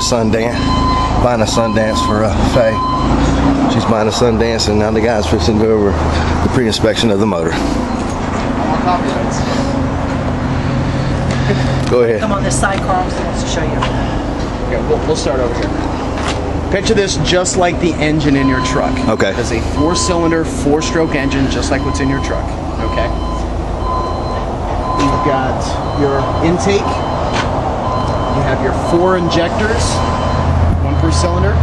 Sundance, buying a Sundance for Faye. She's buying a Sundance, and now the guy's fixing to go over the pre-inspection of the motor. Go ahead. Come on this side, Carl, so wants to show you. Okay, we'll start over here. Picture this just like the engine in your truck. Okay. It's a 4-cylinder, 4-stroke engine, just like what's in your truck. Okay. You've got your intake. You have your 4 injectors, 1 per cylinder.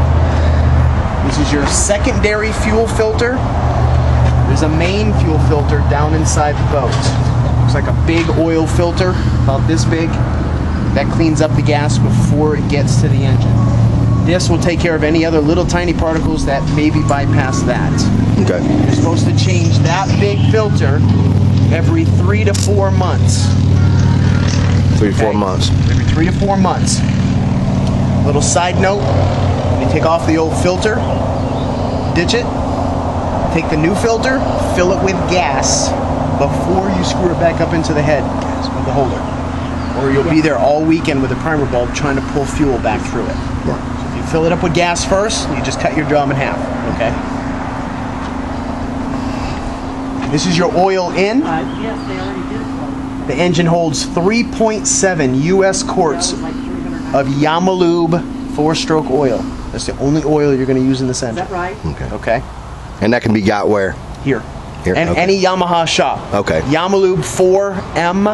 This is your secondary fuel filter. There's a main fuel filter down inside the boat. Looks like a big oil filter, about this big. That cleans up the gas before it gets to the engine. This will take care of any other little tiny particles that maybe bypass that. Okay. You're supposed to change that big filter every 3 to 4 months. 3 to 4 months. Every 3 to 4 months. Little side note, you take off the old filter, ditch it, take the new filter, fill it with gas before you screw it back up into the head of the holder. Or you'll be there all weekend with a primer bulb trying to pull fuel back through it. So if you fill it up with gas first, you just cut your job in half, okay? This is your oil in. Yes, they already did. The engine holds 3.7 U.S. quarts of Yamaha 4-stroke oil. That's the only oil you're going to use in this engine. Is that right? Okay. Okay. And that can be got where? Here. Here. And Okay. any Yamaha shop. Okay. Yamaha 4M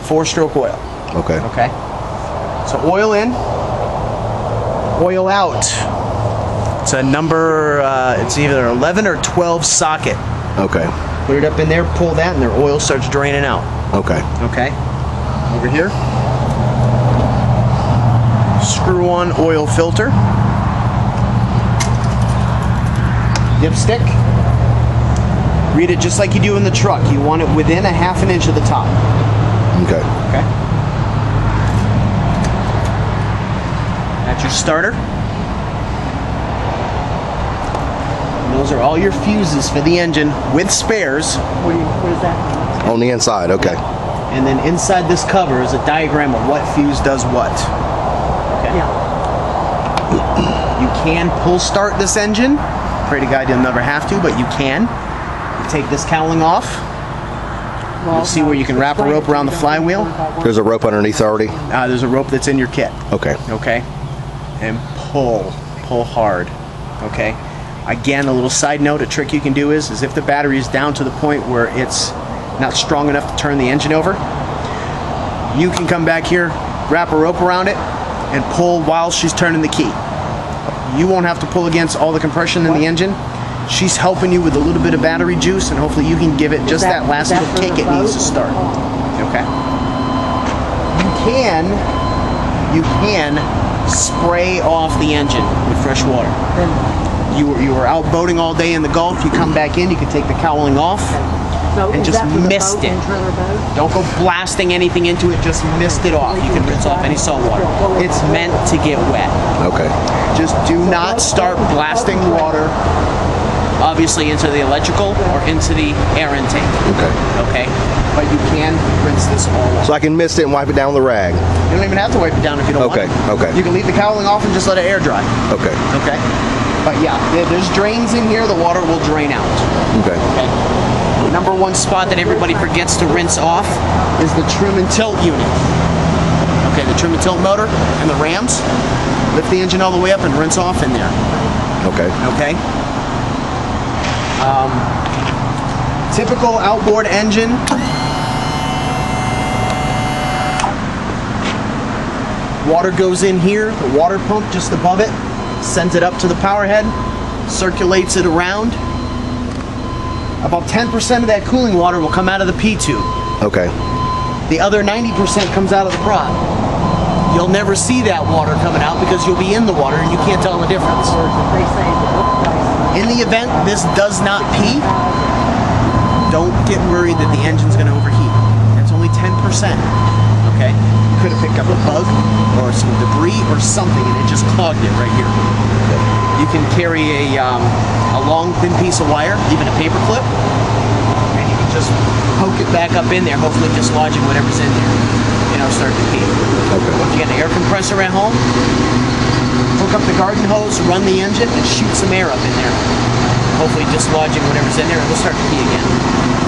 4-stroke oil. Okay. Okay. So oil in, oil out. It's a number. It's either 11 or 12 socket. Okay. Put it up in there, pull that, and their oil starts draining out. Okay. Okay. Over here. Screw on oil filter. Dipstick. Read it just like you do in the truck. You want it within a ½ inch of the top. Okay. Okay. That's your starter. And those are all your fuses for the engine with spares. What is that? On the inside. Okay. And then inside this cover is a diagram of what fuse does what. Okay. Yeah. You can pull start this engine. Pray to God you'll never have to, but you can. You take this cowling off. You'll see where you can wrap a rope around the flywheel. There's a rope underneath already? There's a rope that's in your kit. Okay. Okay. And pull hard. Okay. Again, a little side note, a trick you can do is if the battery is down to the point where it's not strong enough to turn the engine over, you can come back here, wrap a rope around it, and pull while she's turning the key. You won't have to pull against all the compression in the engine. She's helping you with a little bit of battery juice, and hopefully you can give it just that last little kick it needs to start. Okay. You can spray off the engine with fresh water. You were out boating all day in the Gulf. You come back in. You can take the cowling off and just mist it. Don't go blasting anything into it. Just mist it off. You can rinse off any salt water. It's meant to get wet. Okay. Just do not start blasting water, obviously, into the electrical or into the air intake. Okay. Okay? But you can rinse this all off. So I can mist it and wipe it down with a rag? You don't even have to wipe it down if you don't want to. Okay. You can leave the cowling off and just let it air dry. Okay. Okay? But yeah, there's drains in here. The water will drain out. Okay. Okay? The number one spot that everybody forgets to rinse off is the trim and tilt unit. Okay, the trim and tilt motor and the rams. Lift the engine all the way up and rinse off in there. Okay. Okay? Typical outboard engine. Water goes in here, the water pump just above it, sends it up to the power head, circulates it around. About 10% of that cooling water will come out of the P tube. Okay. The other 90% comes out of the prop. You'll never see that water coming out because you'll be in the water and you can't tell the difference. In the event this does not pee, don't get worried that the engine's going to overheat. It's only 10%. Okay? You could have picked up a bug or some debris or something and it just clogged it right here. You can carry a long thin piece of wire, even a paper clip, and you can just poke it back up in there, hopefully dislodging whatever's in there. it'll start to pee. Okay. If you get an air compressor at home, hook up the garden hose, run the engine, and shoot some air up in there. Hopefully dislodging whatever's in there, and it'll start to pee again.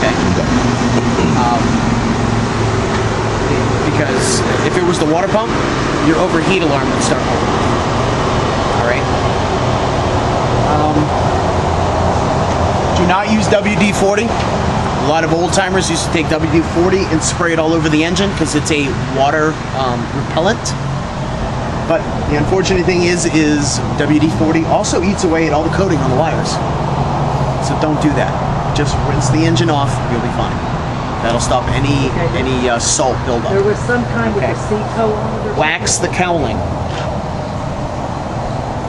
Okay? Because if it was the water pump, your overheat alarm would start going. Alright? Do not use WD-40. A lot of old timers used to take WD-40 and spray it all over the engine because it's a water repellent. But the unfortunate thing is WD-40 also eats away at all the coating on the wires. So don't do that. Just rinse the engine off, you'll be fine. That'll stop any salt buildup. There was some kind with a seat toe on it. Wax the cowling.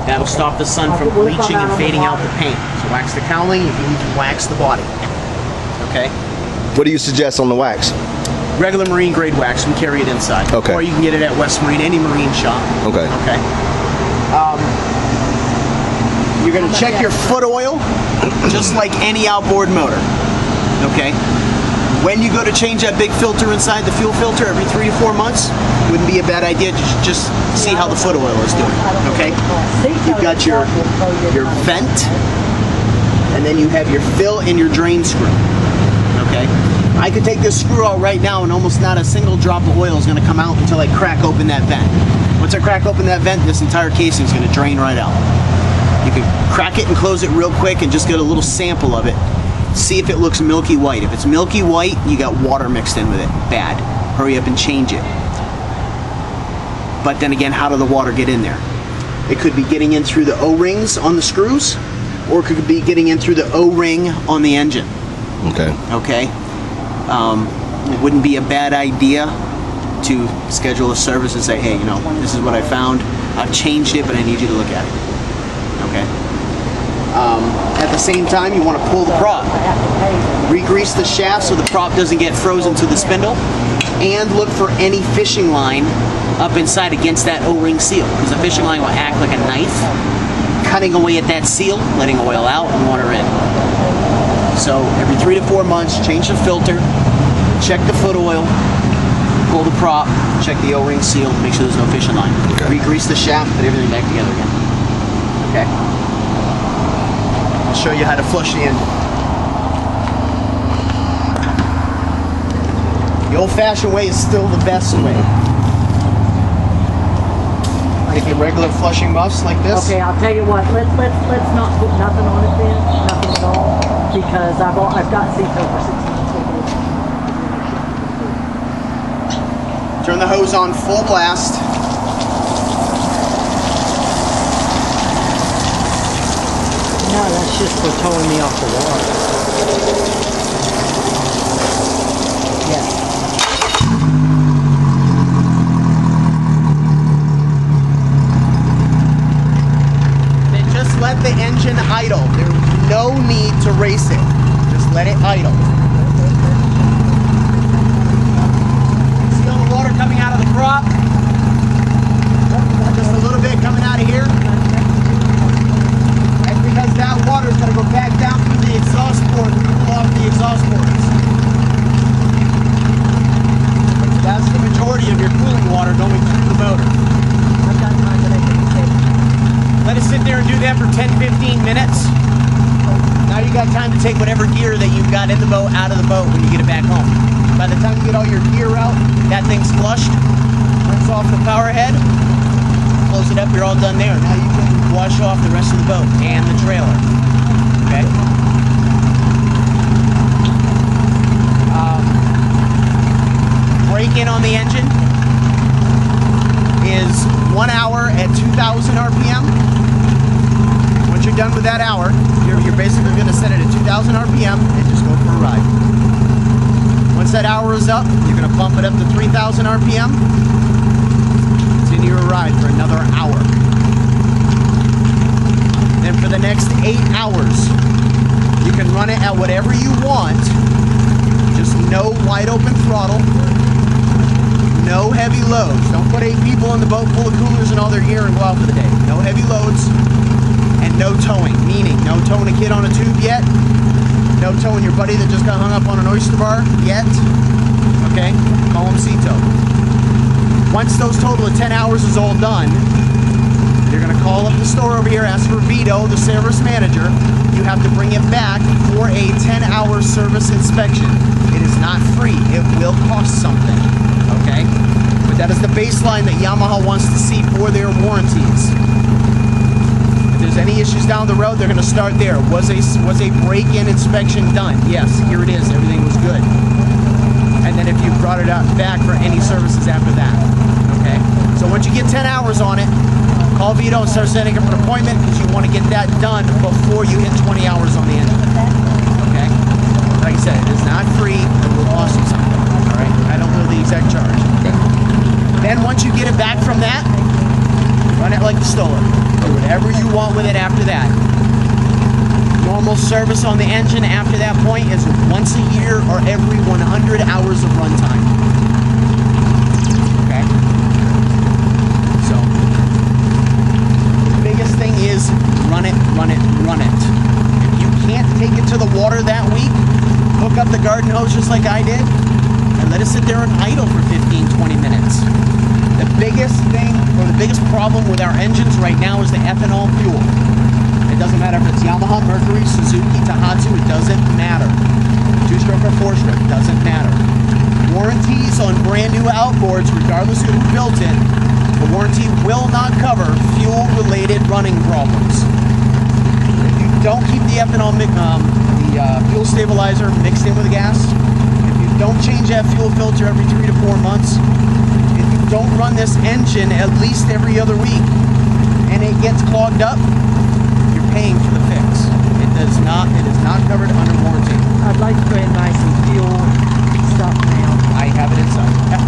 That'll stop the sun from bleaching and fading out the paint. So wax the cowling, you can even wax the body. Okay? What do you suggest on the wax? Regular marine grade wax, we carry it inside. Okay. Or you can get it at West Marine, any marine shop. Okay. Okay. You're going to check your foot oil just like any outboard motor. Okay. When you go to change that big filter inside the fuel filter every 3 to 4 months, wouldn't be a bad idea to just see how the foot oil is doing. Okay. You've got your vent, and then you have your fill and your drain screw. Okay. I could take this screw out right now and almost not a single drop of oil is going to come out until I crack open that vent. Once I crack open that vent, this entire casing is going to drain right out. You can crack it and close it real quick and just get a little sample of it. See if it looks milky white. If it's milky white, you got water mixed in with it. Bad. Hurry up and change it. But then again, how did the water get in there? It could be getting in through the O-rings on the screws, or it could be getting in through the O-ring on the engine. Okay. Okay. It wouldn't be a bad idea to schedule a service and say, hey, you know, this is what I found. I've changed it, but I need you to look at it. Okay. At the same time, you want to pull the prop. Re-grease the shaft so the prop doesn't get frozen to the spindle, and look for any fishing line up inside against that O-ring seal, because the fishing line will act like a knife, cutting away at that seal, letting oil out and water in. So every 3 to 4 months, change the filter, check the foot oil, pull the prop, check the O-ring seal, make sure there's no fishing line. Okay. Re-grease the shaft, put everything back together again. Okay. I'll show you how to flush the engine. The old-fashioned way is still the best way. Take your regular flushing muffs like this. Okay, I'll tell you what. Let's not put nothing on it then, nothing at all, because I've got seats over 6 months. Turn the hose on full blast. No, that's just for towing me off the water. Yeah. Then just let the engine idle. There's no need to race it. Just let it idle. Feel the water coming out of the crop. Just a little bit coming out of here. That's because that water is going to go back down through the exhaust port and cool off the exhaust ports. That's the majority of your cooling water going through the motor. I've got time to make a mistake. Let it sit there and do that for 10-15 minutes. Now you got time to take whatever gear that you've got in the boat out of the boat when you get it back home. By the time you get all your gear out, that thing's flushed. Rinse off the power head. Close it up, you're all done there. Now you can wash off the rest of the boat and the trailer. Okay? Break-in on the engine is 1 hour at 2,000 RPM. Once you're done with that hour, you're basically going to set it at 2,000 RPM and just go for a ride. Once that hour is up, you're going to bump it up to 3,000 RPM. Continue your ride for another hour. Then for the next 8 hours, you can run it at whatever you want. Just no wide open throttle. No heavy loads. Don't put 8 people in the boat full of coolers and all their gear and go out for the day. No heavy loads and no towing. Meaning, no towing a kid on a tube yet. No towing your buddy that just got hung up on an oyster bar yet. Okay? Call him sea tow. Once those total of 10 hours is all done, you're going to call up the store over here, ask for Vito, the service manager. You have to bring it back for a 10-hour service inspection. It is not free. It will cost something, okay? But that is the baseline that Yamaha wants to see for their warranties. If there's any issues down the road, they're going to start there. Was a break-in inspection done? Yes, here it is. Everything was good. And then if you brought it out back for any services after that, okay? So once you get 10 hours on it, call Vito and start setting up an appointment because you want to get that done before you hit 20 hours on the engine. Okay? Like I said, it is not free. It will cost you something. All right? I don't know the exact charge. Okay. Then once you get it back from that, run it like you stole it. Do whatever you want with it after that. Normal service on the engine after that point is once a year or every 100 hours of runtime. Okay? So, the biggest thing is run it, run it, run it. If you can't take it to the water that week, hook up the garden hose just like I did and let it sit there and idle for 15-20 minutes. The biggest thing, or the biggest problem with our engines right now is the ethanol fuel. It doesn't matter if it's Yamaha, Mercury, Suzuki, Tohatsu, it doesn't matter. Two-stroke or four-stroke, doesn't matter. Warranties on brand new outboards, regardless of who built it, the warranty will not cover fuel-related running problems. If you don't keep the ethanol, fuel stabilizer mixed in with the gas, if you don't change that fuel filter every 3 to 4 months, if you don't run this engine at least every other week, and it gets clogged up, you're paying for the fix. It is not covered under warranty. I'd like to go ahead and buy some fuel stuff now. I have it inside.